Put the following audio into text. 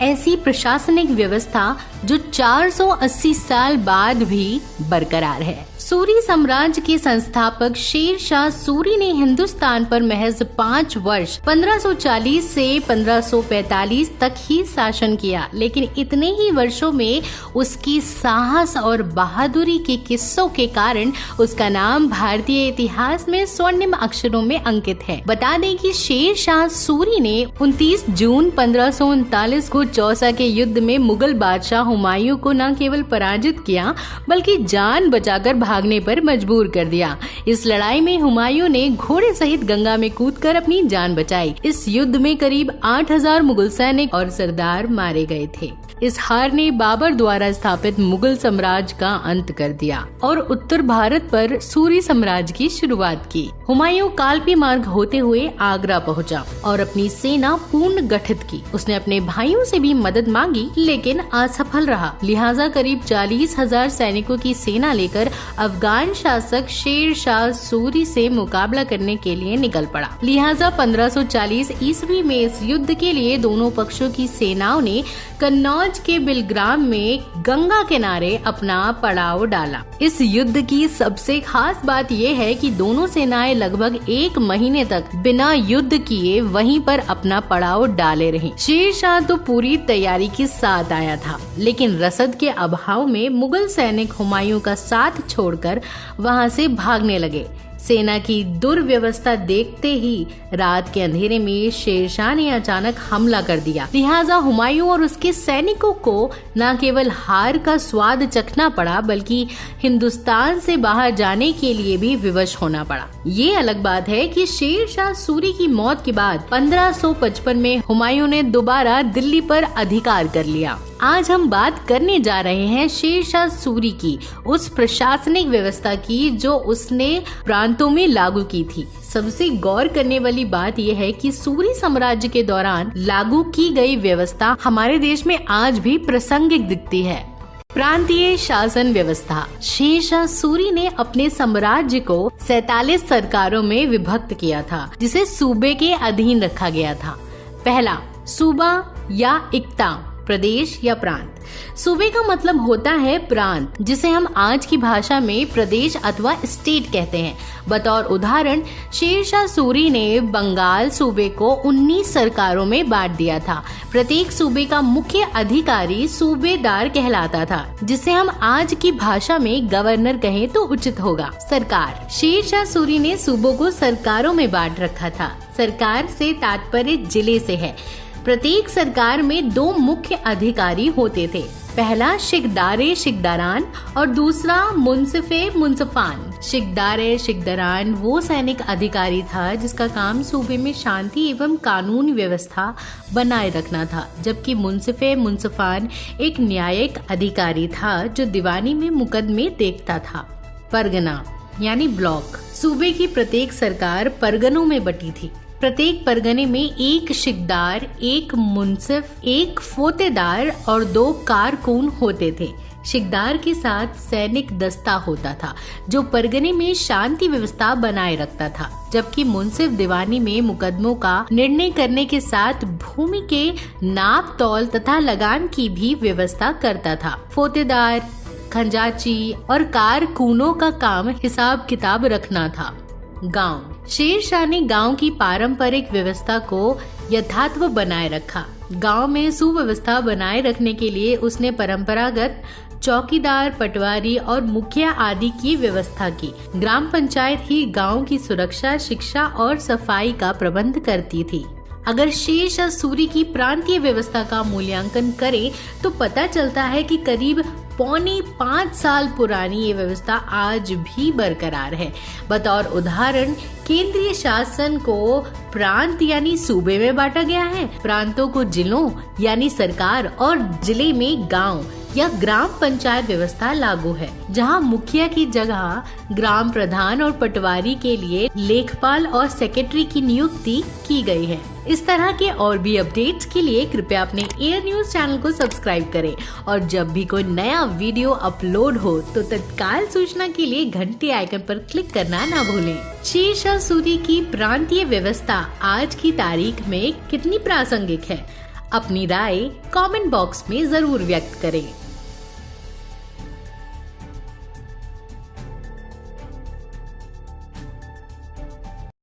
ऐसी प्रशासनिक व्यवस्था जो 480 साल बाद भी बरकरार है। सूरी साम्राज्य के संस्थापक शेरशाह सूरी ने हिंदुस्तान पर महज 5 वर्ष 1540 से 1545 तक ही शासन किया, लेकिन इतने ही वर्षों में उसकी साहस और बहादुरी के किस्सों के कारण उसका नाम भारतीय इतिहास में स्वर्णिम अक्षरों में अंकित है। बता दें कि शेरशाह सूरी ने 29 जून 1539 को चौसा के युद्ध में मुगल बादशाह हुमायूं को न केवल पराजित किया बल्कि जान बचाकर भागने पर मजबूर कर दिया। इस लड़ाई में हुमायूं ने घोड़े सहित गंगा में कूदकर अपनी जान बचाई। इस युद्ध में करीब 8000 मुगल सैनिक और सरदार मारे गए थे। इस हार ने बाबर द्वारा स्थापित मुगल साम्राज्य का अंत कर दिया और उत्तर भारत पर सूरी साम्राज्य की शुरुआत की। हुमायूं कालपी मार्ग होते हुए आगरा पहुंचा और अपनी सेना पूर्ण गठित की। उसने अपने भाइयों से भी मदद मांगी लेकिन असफल रहा, लिहाजा करीब 40,000 सैनिकों की सेना लेकर अफगान शासक शेरशाह सूरी से मुकाबला करने के लिए निकल पड़ा। लिहाजा 1540 ईस्वी में इस युद्ध के लिए दोनों पक्षों की सेनाओं ने कन्नौज के बिलग्राम में गंगा किनारे अपना पड़ाव डाला। इस युद्ध की सबसे खास बात यह है कि दोनों सेनाएं लगभग 1 महीने तक बिना युद्ध किए वहीं पर अपना पड़ाव डाले रहीं। शेरशाह तो पूरी तैयारी के साथ आया था, लेकिन रसद के अभाव में मुगल सैनिक हुमायूं का साथ छोड़कर वहां से भागने लगे। सेना की दुर्व्यवस्था देखते ही रात के अंधेरे में शेरशाह ने अचानक हमला कर दिया। लिहाजा हुमायूं और उसके सैनिकों को न केवल हार का स्वाद चखना पड़ा बल्कि हिंदुस्तान से बाहर जाने के लिए भी विवश होना पड़ा। ये अलग बात है कि शेरशाह सूरी की मौत के बाद 1555 में हुमायूं ने दोबारा दिल्ली पर अधिकार कर लिया। आज हम बात करने जा रहे हैं शेरशाह सूरी की, उस प्रशासनिक व्यवस्था की जो उसने प्रांतों में लागू की थी। सबसे गौर करने वाली बात यह है कि सूरी साम्राज्य के दौरान लागू की गई व्यवस्था हमारे देश में आज भी प्रासंगिक दिखती है। प्रांतीय शासन व्यवस्था। शेरशाह सूरी ने अपने साम्राज्य को 47 सरकारों में विभक्त किया था, जिसे सूबे के अधीन रखा गया था। पहला, सूबा या इक्ता, प्रदेश या प्रांत। सूबे का मतलब होता है प्रांत, जिसे हम आज की भाषा में प्रदेश अथवा स्टेट कहते हैं। बतौर उदाहरण, शेरशाह सूरी ने बंगाल सूबे को 19 सरकारों में बांट दिया था। प्रत्येक सूबे का मुख्य अधिकारी सूबेदार कहलाता था, जिसे हम आज की भाषा में गवर्नर कहें तो उचित होगा। सरकार। शेरशाह सूरी ने सूबों को सरकारों में बांट रखा था। सरकार से तात्पर्य जिले से है। प्रत्येक सरकार में 2 मुख्य अधिकारी होते थे। पहला शिकदारे शिकदारान और दूसरा मुंसिफे मुंसफान। शिकदारे शिकदारान वो सैनिक अधिकारी था जिसका काम सूबे में शांति एवं कानून व्यवस्था बनाए रखना था, जबकि मुंसिफे मुंसफान एक न्यायिक अधिकारी था जो दीवानी में मुकदमे देखता था। परगना यानी ब्लॉक। सूबे की प्रत्येक सरकार परगनों में बटी थी। प्रत्येक परगने में एक शिकदार, एक मुंसिफ, एक फोतेदार और 2 कारकुन होते थे। शिकदार के साथ सैनिक दस्ता होता था जो परगने में शांति व्यवस्था बनाए रखता था, जबकि मुंसिफ दीवानी में मुकदमों का निर्णय करने के साथ भूमि के नाप तौल तथा लगान की भी व्यवस्था करता था। फोतेदार, खंजाची और कारकुनों का काम हिसाब किताब रखना था। गांव। शेरशाह ने गांव की पारंपरिक व्यवस्था को यथार्थ बनाए रखा। गांव में सुव्यवस्था बनाए रखने के लिए उसने परंपरागत चौकीदार, पटवारी और मुखिया आदि की व्यवस्था की। ग्राम पंचायत ही गांव की सुरक्षा, शिक्षा और सफाई का प्रबंध करती थी। अगर शेरशाह सूरी की प्रांतीय व्यवस्था का मूल्यांकन करें तो पता चलता है कि करीब 4.25 साल पुरानी ये व्यवस्था आज भी बरकरार है। बतौर उदाहरण, केंद्रीय शासन को प्रांत यानी सूबे में बांटा गया है, प्रांतों को जिलों यानी सरकार और जिले में गांव या ग्राम पंचायत व्यवस्था लागू है, जहां मुखिया की जगह ग्राम प्रधान और पटवारी के लिए लेखपाल और सेक्रेटरी की नियुक्ति की गई है। इस तरह के और भी अपडेट्स के लिए कृपया अपने एयर न्यूज चैनल को सब्सक्राइब करें और जब भी कोई नया वीडियो अपलोड हो तो तत्काल सूचना के लिए घंटी आइकन पर क्लिक करना ना भूलें। शेरशाह सूरी की प्रांतीय व्यवस्था आज की तारीख में कितनी प्रासंगिक है? अपनी राय कमेंट बॉक्स में जरूर व्यक्त करें।